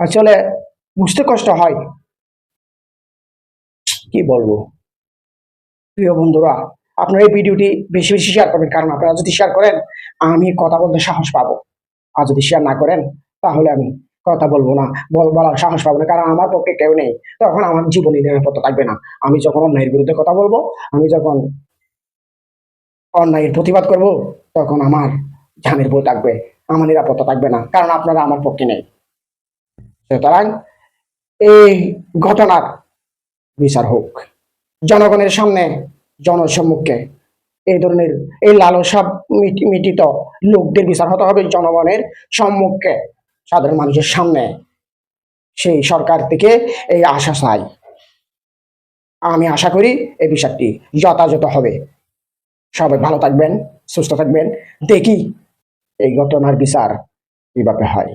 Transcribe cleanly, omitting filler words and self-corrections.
আসলে বুঝতে কষ্ট হয়। কি বলবো? প্রিয় বন্ধুরা, আপনারা এই ভিডিওটি বেশি বেশি শেয়ার করবেন, কারণ আপনারা যদি শেয়ার করেন আমি কথা বলতে সাহস পাবো। আর যদি শেয়ার না করেন তাহলে আমি কথা বলবো না, বলার সাহস পাবো না, কারণ আমার পক্ষে কেউ নেই। তখন আমার জীবনে নিরাপত্তা থাকবে না। আমি যখন অন্যায়ের বিরুদ্ধে কথা বলবো, আমি যখন অন্যায়ের প্রতিবাদ করব, তখন আমার জানের বই থাকবে, আমার নিরাপত্তা থাকবে না, কারণ আপনারা আমার পক্ষে নেই। সুতরাং এই ঘটনার বিচার হোক জনগণের সামনে, জনসম্মুখে। এই ধরনের এই লালসা মিটিত লোকদের বিচার হতে হবে জনগণের সম্মুখে, সাধারণ মানুষের সামনে। সেই সরকার থেকে এই আশা চাই। আমি আশা করি এই বিচারটি যথাযথ হবে। সবাই ভালো থাকবেন, সুস্থ থাকবেন। দেখি এই ঘটনার বিচার কিভাবে হয়।